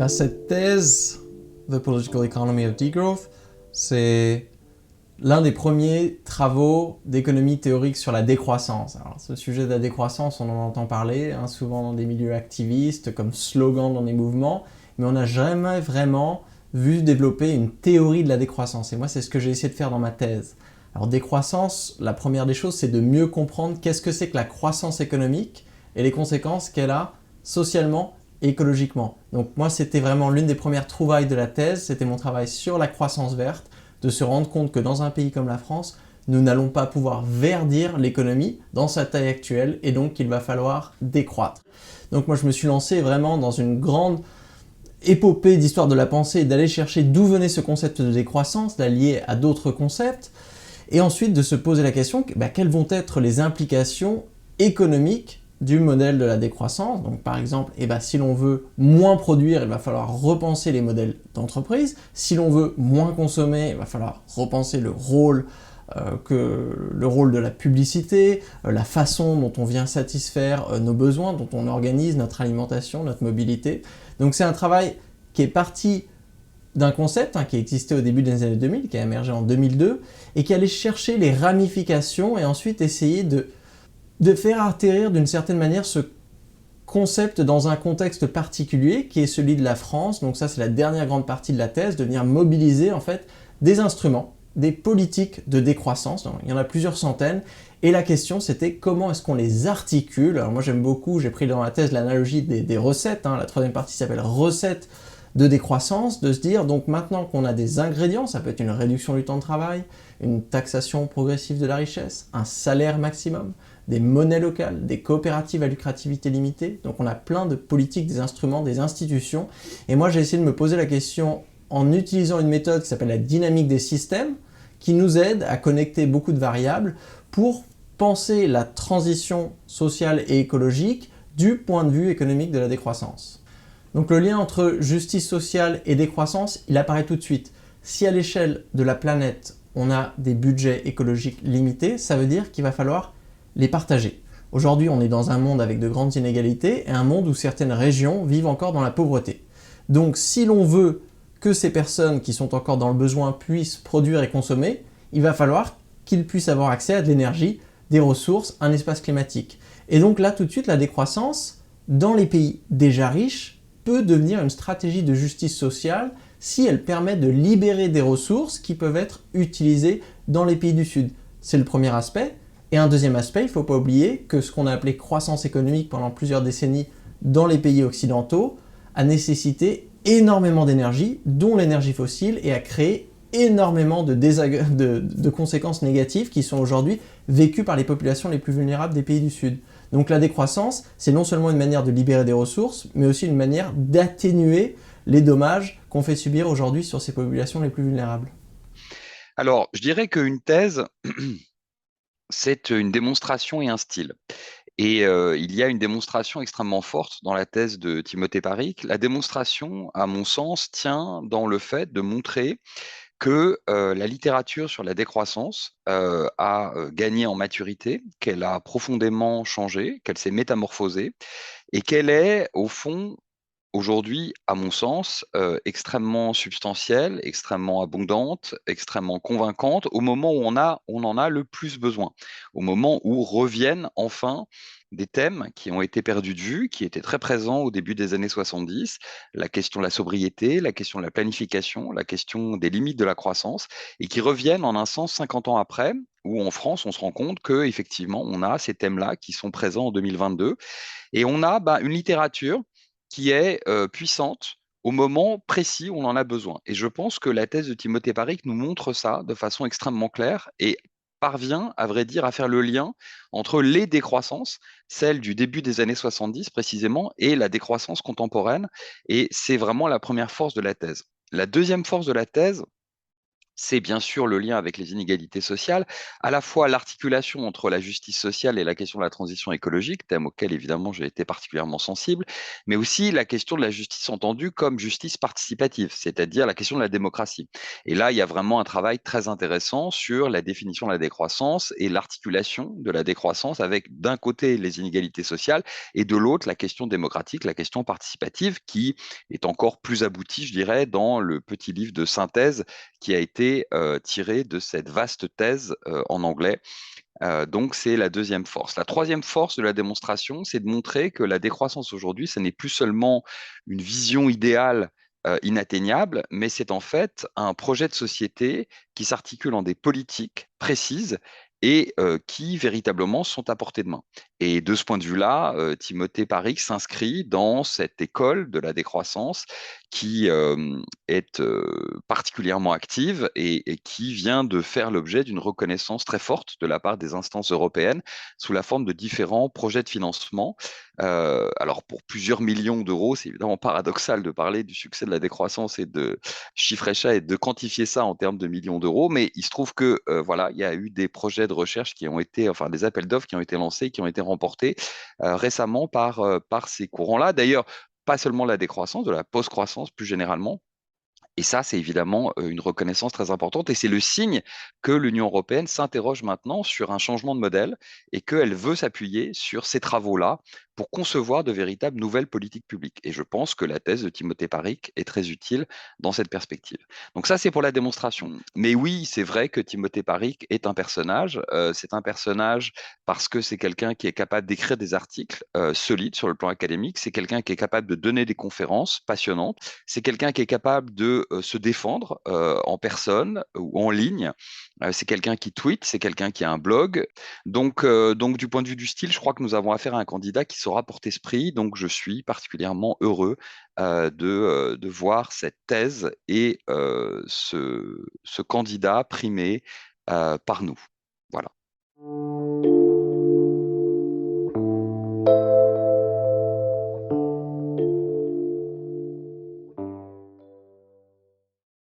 Cette thèse, The Political Economy of Degrowth, c'est l'un des premiers travaux d'économie théorique sur la décroissance. Alors, ce sujet de la décroissance, on en entend parler, souvent dans des milieux activistes, comme slogan dans des mouvements, mais on n'a jamais vraiment vu développer une théorie de la décroissance. Et moi, c'est ce que j'ai essayé de faire dans ma thèse. Alors, décroissance, la première des choses, c'est de mieux comprendre qu'est-ce que c'est que la croissance économique et les conséquences qu'elle a socialement et écologiquement. Donc moi, c'était vraiment l'une des premières trouvailles de la thèse, c'était mon travail sur la croissance verte, de se rendre compte que dans un pays comme la France, nous n'allons pas pouvoir verdir l'économie dans sa taille actuelle et donc qu'il va falloir décroître. Donc moi, je me suis lancé vraiment dans une grande épopée d'histoire de la pensée et d'aller chercher d'où venait ce concept de décroissance, d'allier à d'autres concepts, et ensuite de se poser la question, quelles vont être les implications économiques du modèle de la décroissance. Donc par exemple, si l'on veut moins produire, il va falloir repenser les modèles d'entreprise. Si l'on veut moins consommer, il va falloir repenser le rôle de la publicité, la façon dont on vient satisfaire nos besoins, dont on organise notre alimentation, notre mobilité. Donc c'est un travail qui est parti d'un concept qui existait au début des années 2000, qui a émergé en 2002, et qui allait chercher les ramifications et ensuite essayer de faire atterrir d'une certaine manière ce concept dans un contexte particulier qui est celui de la France. Donc ça, c'est la dernière grande partie de la thèse, de venir mobiliser en fait des instruments, des politiques de décroissance. Donc, il y en a plusieurs centaines. Et la question, c'était comment est-ce qu'on les articule. Alors moi, j'aime beaucoup, j'ai pris dans la thèse l'analogie des recettes. La troisième partie s'appelle recettes de décroissance, de se dire, donc maintenant qu'on a des ingrédients, ça peut être une réduction du temps de travail, une taxation progressive de la richesse, un salaire maximum, des monnaies locales, des coopératives à lucrativité limitée. Donc on a plein de politiques, des instruments, des institutions. Et moi j'ai essayé de me poser la question en utilisant une méthode qui s'appelle la dynamique des systèmes, qui nous aide à connecter beaucoup de variables pour penser la transition sociale et écologique du point de vue économique de la décroissance. Donc le lien entre justice sociale et décroissance, il apparaît tout de suite. Si à l'échelle de la planète, on a des budgets écologiques limités, ça veut dire qu'il va falloir les partager. Aujourd'hui, on est dans un monde avec de grandes inégalités et un monde où certaines régions vivent encore dans la pauvreté. Donc si l'on veut que ces personnes qui sont encore dans le besoin puissent produire et consommer, il va falloir qu'ils puissent avoir accès à de l'énergie, des ressources, un espace climatique. Et donc là, tout de suite, la décroissance, dans les pays déjà riches, peut devenir une stratégie de justice sociale si elle permet de libérer des ressources qui peuvent être utilisées dans les pays du Sud. C'est le premier aspect. Et un deuxième aspect, il ne faut pas oublier que ce qu'on a appelé croissance économique pendant plusieurs décennies dans les pays occidentaux a nécessité énormément d'énergie, dont l'énergie fossile, et a créé énormément de conséquences négatives qui sont aujourd'hui vécues par les populations les plus vulnérables des pays du Sud. Donc la décroissance, c'est non seulement une manière de libérer des ressources, mais aussi une manière d'atténuer les dommages qu'on fait subir aujourd'hui sur ces populations les plus vulnérables. Alors, je dirais qu'une thèse, c'est une démonstration et un style. Et il y a une démonstration extrêmement forte dans la thèse de Timothée Parric. La démonstration, à mon sens, tient dans le fait de montrer que la littérature sur la décroissance a gagné en maturité, qu'elle a profondément changé, qu'elle s'est métamorphosée et qu'elle est, au fond, aujourd'hui, à mon sens, extrêmement substantielle, extrêmement abondante, extrêmement convaincante au moment où on en a le plus besoin, au moment où reviennent enfin des thèmes qui ont été perdus de vue, qui étaient très présents au début des années 70, la question de la sobriété, la question de la planification, la question des limites de la croissance, et qui reviennent en un sens 50 ans après, où en France, on se rend compte que effectivement, on a ces thèmes-là qui sont présents en 2022, et on a une littérature qui est puissante au moment précis où on en a besoin. Et je pense que la thèse de Timothée Parric nous montre ça de façon extrêmement claire et parvient, à vrai dire, à faire le lien entre les décroissances, celle du début des années 70 précisément, et la décroissance contemporaine. Et c'est vraiment la première force de la thèse. La deuxième force de la thèse, c'est bien sûr le lien avec les inégalités sociales, à la fois l'articulation entre la justice sociale et la question de la transition écologique, thème auquel évidemment j'ai été particulièrement sensible, mais aussi la question de la justice entendue comme justice participative, c'est-à-dire la question de la démocratie. Et là, il y a vraiment un travail très intéressant sur la définition de la décroissance et l'articulation de la décroissance avec d'un côté les inégalités sociales et de l'autre la question démocratique, la question participative qui est encore plus aboutie, je dirais, dans le petit livre de synthèse qui a été tiré de cette vaste thèse en anglais. Donc, c'est la deuxième force. La troisième force de la démonstration, c'est de montrer que la décroissance aujourd'hui, ce n'est plus seulement une vision idéale inatteignable, mais c'est en fait un projet de société qui s'articule en des politiques précises et qui véritablement sont à portée de main. Et de ce point de vue-là, Timothée Parix s'inscrit dans cette école de la décroissance qui est particulièrement active et qui vient de faire l'objet d'une reconnaissance très forte de la part des instances européennes sous la forme de différents projets de financement. Alors pour plusieurs millions d'euros, c'est évidemment paradoxal de parler du succès de la décroissance et de chiffrer ça et de quantifier ça en termes de millions d'euros, mais il se trouve que voilà, il y a eu des projets de recherche qui ont été, enfin des appels d'offres qui ont été lancés, qui ont été remportés récemment par ces courants-là. D'ailleurs, pas seulement la décroissance, de la post-croissance plus généralement. Et ça, c'est évidemment une reconnaissance très importante et c'est le signe que l'Union européenne s'interroge maintenant sur un changement de modèle et qu'elle veut s'appuyer sur ces travaux-là pour concevoir de véritables nouvelles politiques publiques. Et je pense que la thèse de Timothée Parric est très utile dans cette perspective. Donc ça, c'est pour la démonstration. Mais oui, c'est vrai que Timothée Parric est un personnage. C'est un personnage parce que c'est quelqu'un qui est capable d'écrire des articles solides sur le plan académique. C'est quelqu'un qui est capable de donner des conférences passionnantes. C'est quelqu'un qui est capable de se défendre en personne ou en ligne. C'est quelqu'un qui tweet, c'est quelqu'un qui a un blog. Donc, du point de vue du style, je crois que nous avons affaire à un candidat qui saura porter ce prix. Donc, je suis particulièrement heureux de voir cette thèse et ce candidat primé par nous. Voilà.